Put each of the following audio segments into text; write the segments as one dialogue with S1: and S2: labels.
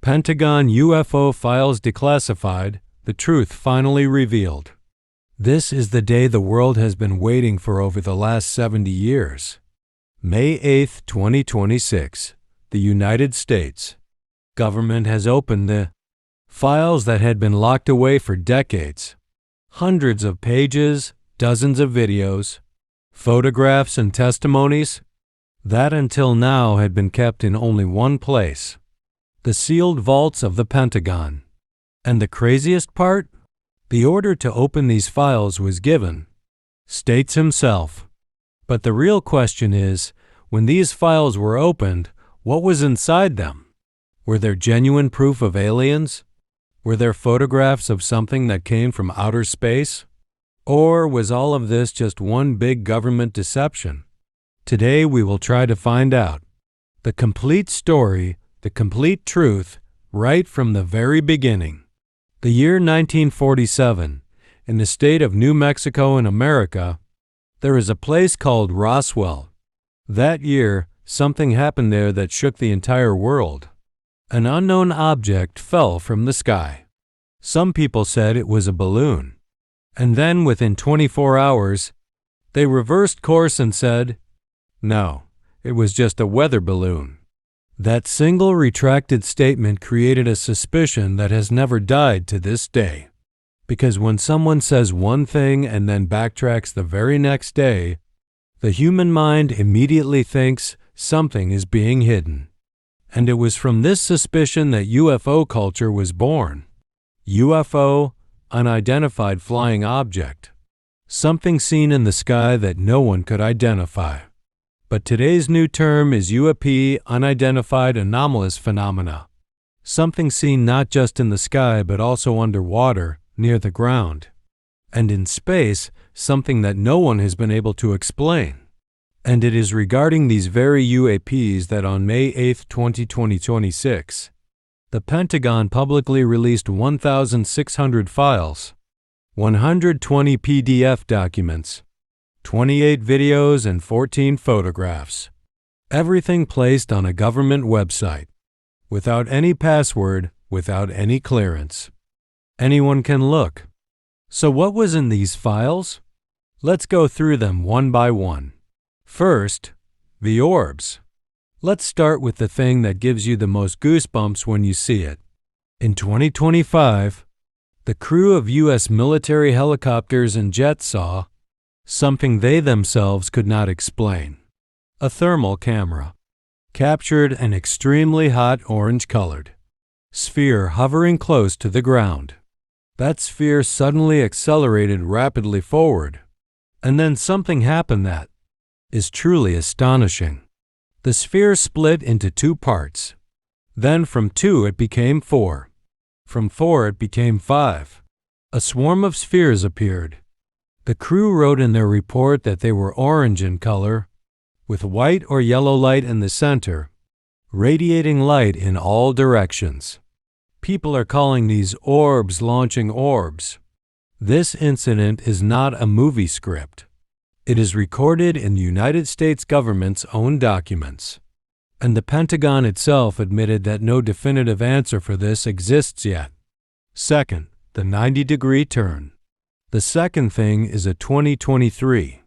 S1: Pentagon UFO files declassified, the truth finally revealed. This is the day the world has been waiting for over the last 70 years. May 8, 2026, the United States government has opened the files that had been locked away for decades. Hundreds of pages, dozens of videos, photographs and testimonies that until now had been kept in only one place, the sealed vaults of the Pentagon. And the craziest part? The order to open these files was given States himself. But the real question is, when these files were opened, what was inside them? Were there genuine proof of aliens? Were there photographs of something that came from outer space? Or was all of this just one big government deception? Today we will try to find out the complete story, the complete truth, right from the very beginning. The year 1947, in the state of New Mexico in America, there is a place called Roswell. That year, something happened there that shook the entire world. An unknown object fell from the sky. Some people said it was a balloon. And then within 24 hours, they reversed course and said, no, it was just a weather balloon. That single retracted statement created a suspicion that has never died to this day. Because when someone says one thing and then backtracks the very next day, the human mind immediately thinks something is being hidden. And it was from this suspicion that UFO culture was born. UFO, unidentified flying object. Something seen in the sky that no one could identify. But today's new term is UAP, unidentified anomalous phenomena. Something seen not just in the sky but also underwater, near the ground. And in space, something that no one has been able to explain. And it is regarding these very UAPs that on May 8, 2026, the Pentagon publicly released 1,600 files, 120 PDF documents, 28 videos and 14 photographs. Everything placed on a government website, without any password, without any clearance. Anyone can look. So what was in these files? Let's go through them one by one. First, the Orbs. Let's start with the thing that gives you the most goosebumps when you see it. In 2025, the crew of U.S. military helicopters and jets saw something they themselves could not explain. A thermal camera captured an extremely hot orange-colored sphere hovering close to the ground. That sphere suddenly accelerated rapidly forward, and then something happened that is truly astonishing. The sphere split into 2 parts. Then from 2 it became 4. From 4 it became 5. A swarm of spheres appeared. The crew wrote in their report that they were orange in color, with white or yellow light in the center, radiating light in all directions. People are calling these orbs launching orbs. This incident is not a movie script. It is recorded in the United States government's own documents. And the Pentagon itself admitted that no definitive answer for this exists yet. Second, the 90-degree turn. The second thing is a 2023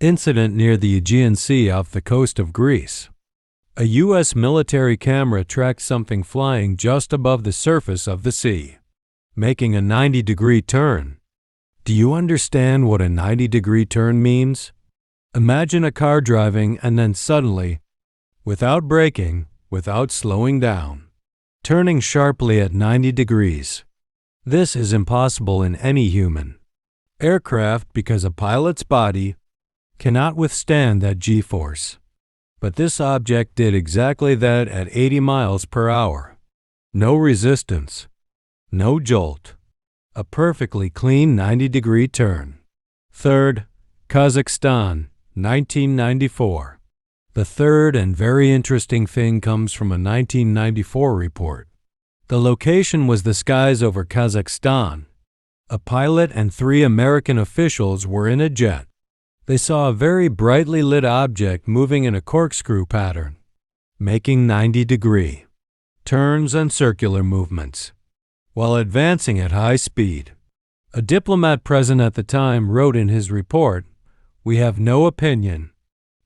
S1: incident near the Aegean Sea off the coast of Greece. A U.S. military camera tracked something flying just above the surface of the sea, making a 90-degree turn. Do you understand what a 90-degree turn means? Imagine a car driving and then suddenly, without braking, without slowing down, turning sharply at 90 degrees. This is impossible in any human aircraft because a pilot's body cannot withstand that G-force. But this object did exactly that at 80 miles per hour. No resistance, no jolt. A perfectly clean 90-degree turn. Third, Kazakhstan, 1994. The third and very interesting thing comes from a 1994 report. The location was the skies over Kazakhstan. A pilot and 3 American officials were in a jet. They saw a very brightly lit object moving in a corkscrew pattern, making 90 degree. turns, and circular movements, while advancing at high speed. A diplomat present at the time wrote in his report, "We have no opinion.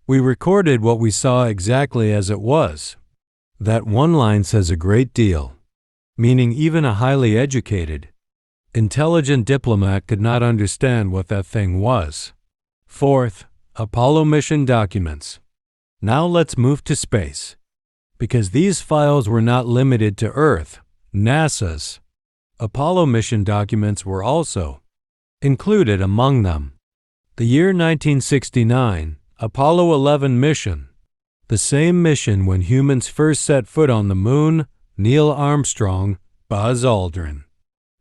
S1: We recorded what we saw exactly as it was." That one line says a great deal, meaning even a highly educated, intelligent diplomat could not understand what that thing was. Fourth, Apollo mission documents. Now let's move to space, because these files were not limited to Earth. NASA's Apollo mission documents were also included among them. The year 1969, Apollo 11 mission, the same mission when humans first set foot on the moon, Neil Armstrong, Buzz Aldrin.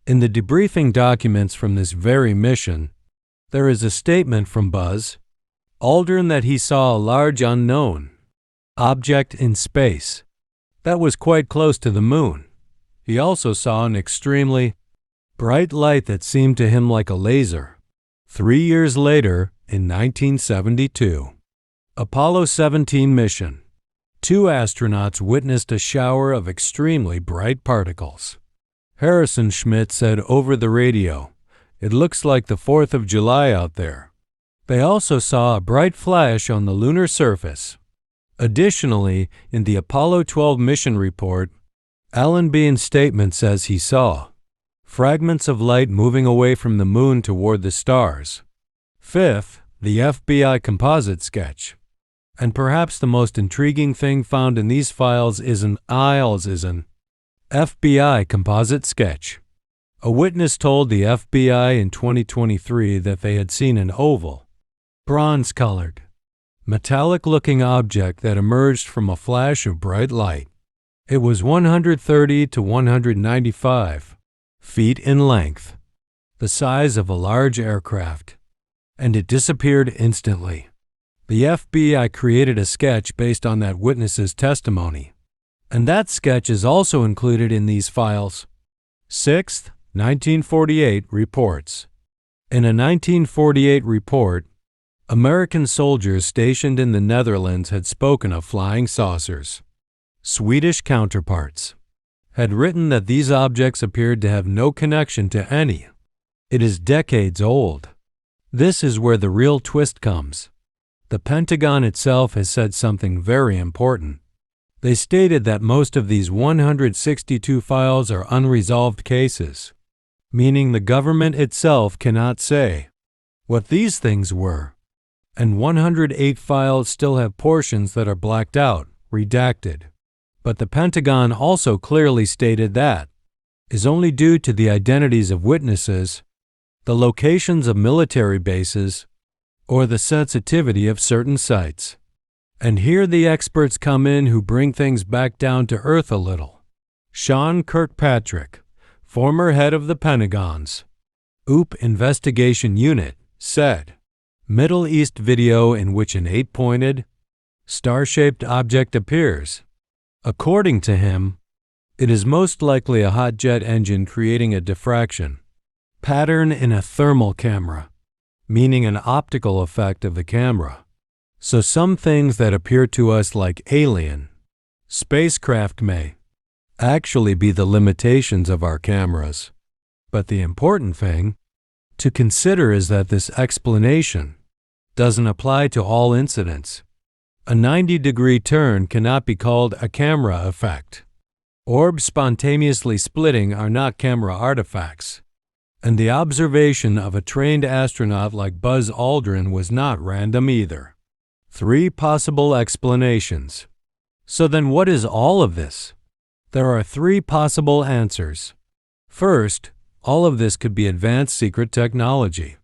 S1: In the debriefing documents from this very mission, there is a statement from Buzz Aldrin that he saw a large unknown object in space that was quite close to the moon. He also saw an extremely bright light that seemed to him like a laser. 3 years later, in 1972, Apollo 17 mission, 2 astronauts witnessed a shower of extremely bright particles. Harrison Schmitt said over the radio, "It looks like the 4th of July out there." They also saw a bright flash on the lunar surface. Additionally, in the Apollo 12 mission report, Alan Bean's statement says he saw fragments of light moving away from the moon toward the stars. Fifth, the FBI composite sketch. And perhaps the most intriguing thing found in these files is an FBI composite sketch. A witness told the FBI in 2023 that they had seen an oval, bronze-colored, metallic-looking object that emerged from a flash of bright light. It was 130 to 195 feet in length, the size of a large aircraft, and it disappeared instantly. The FBI created a sketch based on that witness's testimony, and that sketch is also included in these files. Sixth, 1948 reports. In a 1948 report, American soldiers stationed in the Netherlands had spoken of flying saucers. Swedish counterparts had written that these objects appeared to have no connection to any. It is decades old. This is where the real twist comes. The Pentagon itself has said something very important. They stated that most of these 162 files are unresolved cases, meaning the government itself cannot say what these things were. And 108 files still have portions that are blacked out, redacted. But the Pentagon also clearly stated that is only due to the identities of witnesses, the locations of military bases, or the sensitivity of certain sites. And here the experts come in who bring things back down to earth a little. Sean Kirkpatrick, former head of the Pentagon's OOP investigation unit, said, "Middle East video in which an 8-pointed, star-shaped object appears. According to him, it is most likely a hot jet engine creating a diffraction pattern in a thermal camera, meaning an optical effect of the camera. So some things that appear to us like alien spacecraft may actually be the limitations of our cameras. But the important thing to consider is that this explanation doesn't apply to all incidents. A 90-degree turn cannot be called a camera effect. Orbs spontaneously splitting are not camera artifacts. And the observation of a trained astronaut like Buzz Aldrin was not random either. 3 possible explanations. So then what is all of this? There are 3 possible answers. First, all of this could be advanced secret technology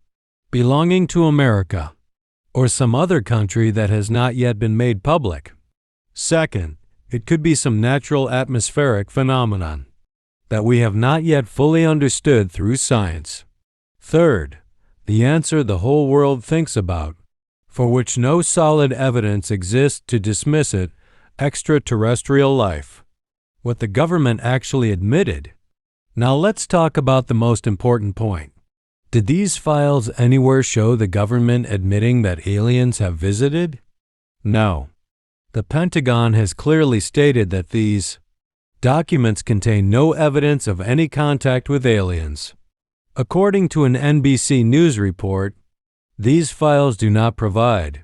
S1: belonging to America or some other country that has not yet been made public. Second, it could be some natural atmospheric phenomenon that we have not yet fully understood through science. Third, the answer the whole world thinks about, for which no solid evidence exists to dismiss it, extraterrestrial life. What the government actually admitted. Now let's talk about the most important point. Did these files anywhere show the government admitting that aliens have visited? No. The Pentagon has clearly stated that these Documents contain no evidence of any contact with aliens. According to an NBC News report, these files do not provide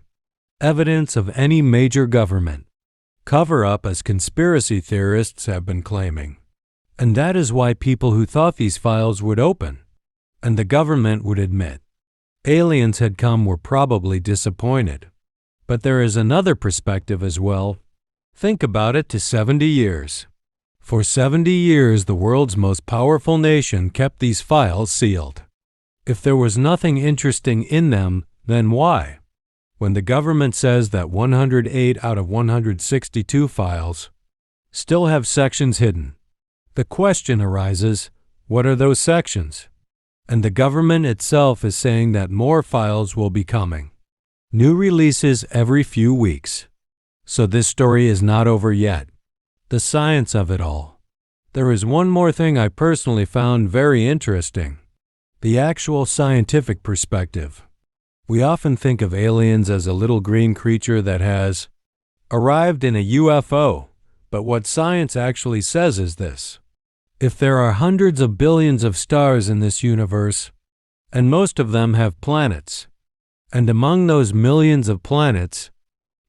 S1: evidence of any major government cover-up as conspiracy theorists have been claiming. And that is why people who thought these files would open and the government would admit aliens had come were probably disappointed. But there is another perspective as well. Think about it to 70 years. For 70 years, the world's most powerful nation kept these files sealed. If there was nothing interesting in them, then why? When the government says that 108 out of 162 files still have sections hidden, the question arises, what are those sections? And the government itself is saying that more files will be coming. New releases every few weeks. So this story is not over yet. The science of it all. There is one more thing I personally found very interesting. The actual scientific perspective. We often think of aliens as a little green creature that has arrived in a UFO, but what science actually says is this. If there are hundreds of billions of stars in this universe, and most of them have planets, and among those millions of planets,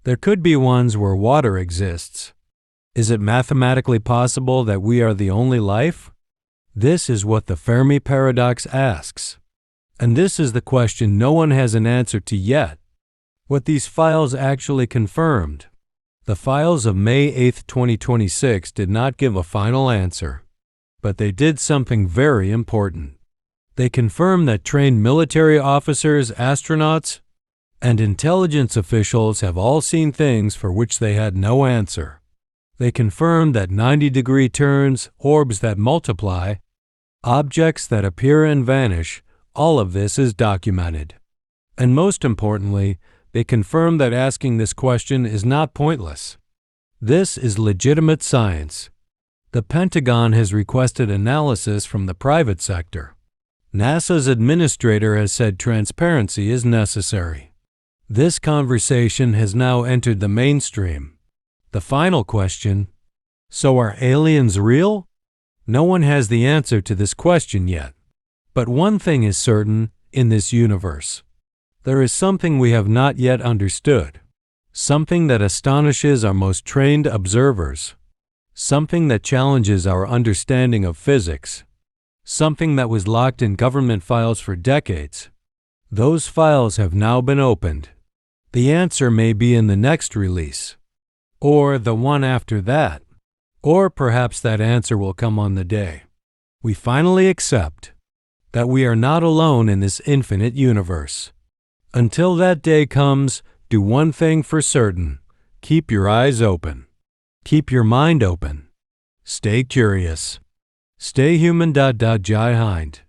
S1: there could be ones where water exists. Is it mathematically possible that we are the only life? This is what the Fermi paradox asks. And this is the question no one has an answer to yet. What these files actually confirmed. The files of May 8, 2026 did not give a final answer. But they did something very important. They confirmed that trained military officers, astronauts, and intelligence officials have all seen things for which they had no answer. They confirmed that 90-degree turns, orbs that multiply, objects that appear and vanish, all of this is documented. And most importantly, they confirmed that asking this question is not pointless. This is legitimate science. The Pentagon has requested analysis from the private sector. NASA's administrator has said transparency is necessary. This conversation has now entered the mainstream. The final question, so are aliens real? No one has the answer to this question yet. But one thing is certain in this universe. There is something we have not yet understood. Something that astonishes our most trained observers. Something that challenges our understanding of physics. Something that was locked in government files for decades. Those files have now been opened. The answer may be in the next release. Or the one after that. Or perhaps that answer will come on the day we finally accept that we are not alone in this infinite universe. Until that day comes, do one thing for certain. Keep your eyes open. Keep your mind open. Stay curious. Stay human. Jai Hind.